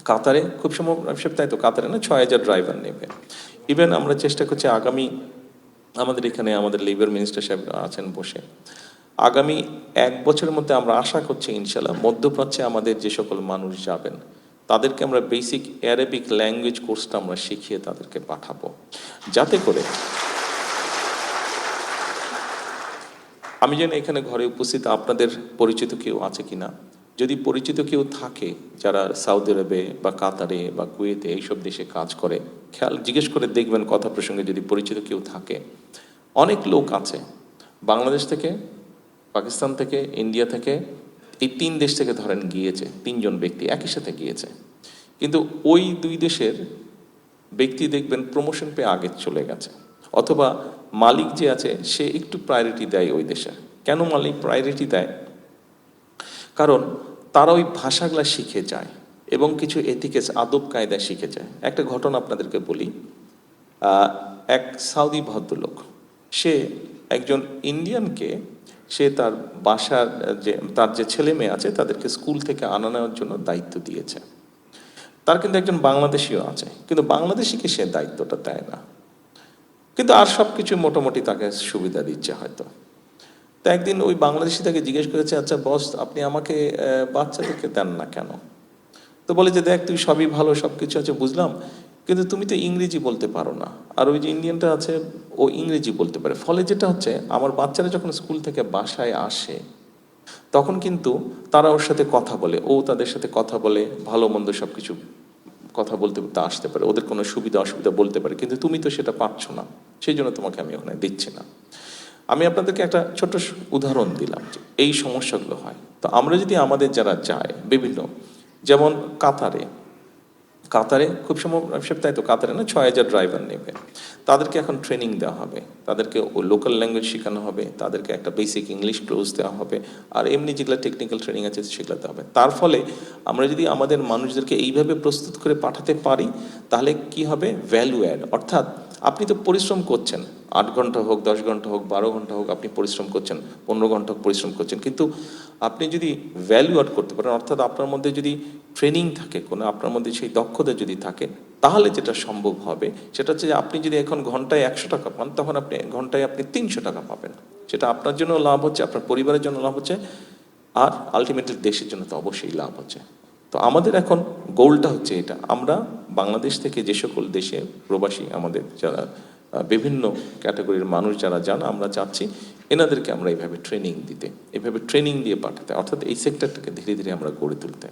কাতারে খুব সম্ভব তাই তো, কাতারে না 6,000 ড্রাইভার নেবে। ইভেন আমরা চেষ্টা করছি আগামী, আমাদের এখানে আমাদের লেবার মিনিস্টার সাহেব আছেন বসে, আগামী 1 বছরের মধ্যে আমরা আশা করছি ইনশাল্লাহ মধ্যপ্রাচ্যে আমাদের যে সকল মানুষ যাবেন তাদেরকে আমরা বেসিক অ্যারাবিক ল্যাঙ্গুয়েজ কোর্সটা আমরা শিখিয়ে তাদেরকে পাঠাবো, যাতে করে আমি জানি এখানে ঘরে উপস্থিত আপনাদের পরিচিত কেউ আছে কিনা, যদি পরিচিত কেউ থাকে যারা সৌদি আরবে বা কাতারে বা কুয়েতে এইসব দেশে কাজ করে, জিজ্ঞেস করে দেখবেন কথা প্রসঙ্গে যদি পরিচিত কেউ থাকে। অনেক লোক আছে বাংলাদেশ থেকে, পাকিস্তান থেকে, ইন্ডিয়া থেকে, এই 3 দেশ থেকে ধরেন গিয়েছে, 3 জন ব্যক্তি একই সাথে গিয়েছে, কিন্তু ওই 2 দেশের ব্যক্তি দেখবেন প্রমোশন পেয়ে আগে চলে গেছে, অথবা মালিক যে আছে সে একটু প্রায়োরিটি দেয় ওই দেশে। কেন মালিক প্রায়োরিটি দেয়? কারণ তারা ওই ভাষাগুলা শিখে যায় এবং কিছু এথিক্স আদব কায়দা শিখে যায়। একটা ঘটনা আপনাদেরকে বলি। এক সাউদি ভদ্রলোক, সে একজন ইন্ডিয়ানকে, সে তার বাসার তার যে ছেলে মেয়ে আছে তাদেরকে স্কুল থেকে আনা নেওয়ার জন্য দায়িত্ব দিয়েছে। তার কিন্তু একজন বাংলাদেশিও আছে, কিন্তু বাংলাদেশিকে সে দায়িত্বটা দেয় না, কিন্তু আর সব কিছু মোটামুটি তাকে সুবিধা দিচ্ছে হয়তো। তো একদিন ওই বাংলাদেশি তাকে জিজ্ঞেস করেছে, আচ্ছা বস, আপনি আমাকে বাচ্চাদেরকে দেন না কেন? তো বলে যে, দেখ তুই সবই ভালো, সব কিছু আছে বুঝলাম, কিন্তু তুমি তো ইংরেজি বলতে পারো না, আর ওই যে ইন্ডিয়ানটা আছে ও ইংরেজি বলতে পারে, ফলে যেটা হচ্ছে আমার বাচ্চারা যখন স্কুল থেকে বাসায় আসে তখন কিন্তু তারা ওর সাথে কথা বলে, ও তাদের সাথে কথা বলে, ভালো মন্দ সব কিছু কথা বলতে বলতে আসতে পারে, ওদের কোনো সুবিধা অসুবিধা বলতে পারে, কিন্তু তুমি তো সেটা পাচ্ছ না, সেই জন্য তোমাকে আমি ওখানে দিচ্ছি না। আমি আপনাদেরকে একটা ছোট্ট উদাহরণ দিলাম যে এই সমস্যাগুলো হয়। তো আমরা যদি আমাদের যারা যায় বিভিন্ন, যেমন কাতারে খুব সম্ভব তাই তো, কাতারে না 6,000 ড্রাইভার নেবে, তাদেরকে এখন ট্রেনিং দেওয়া হবে, তাদেরকে লোকাল ল্যাঙ্গুয়েজ শেখানো হবে, তাদেরকে একটা বেসিক ইংলিশ ক্লোজ দেওয়া হবে, আর এমনি যেগুলো টেকনিক্যাল ট্রেনিং আছে সেগুলো দেওয়া হবে। তার ফলে আমরা যদি আমাদের মানুষদেরকে এইভাবে প্রস্তুত করে পাঠাতে পারি তাহলে কি হবে, ভ্যালু অ্যাড, অর্থাৎ আপনি তো পরিশ্রম করছেন, 8 ঘন্টা হোক, 10 ঘন্টা হোক, 12 ঘন্টা হোক, আপনি পরিশ্রম করছেন, 15 ঘন্টা হোক পরিশ্রম করছেন, কিন্তু আপনি যদি ভ্যালু অ্যাড করতে পারেন, অর্থাৎ আপনার মধ্যে যদি ট্রেনিং থাকে কোনো, আপনার মধ্যে সেই দক্ষতা যদি থাকে, তাহলে যেটা সম্ভব হবে সেটা হচ্ছে যে আপনি যদি এখন ঘন্টায় 100 টাকা পান, তখন আপনি ঘন্টায় 300 টাকা পাবেন। সেটা আপনার জন্য লাভ হচ্ছে, আপনার পরিবারের জন্য লাভ হচ্ছে, আর আলটিমেটলি দেশের জন্য তো অবশ্যই লাভ হচ্ছে। তো আমাদের এখন গোলটা হচ্ছে এটা, আমরা বাংলাদেশ থেকে যে সকল দেশে প্রবাসী আমাদের যারা বিভিন্ন ক্যাটাগরির মানুষ যারা যান, আমরা চাচ্ছি এনাদেরকে আমরা এইভাবে ট্রেনিং দিতে, এইভাবে ট্রেনিং দিয়ে পাঠাতে, অর্থাৎ এই সেক্টরটাকে ধীরে ধীরে আমরা গড়ে তুলতে।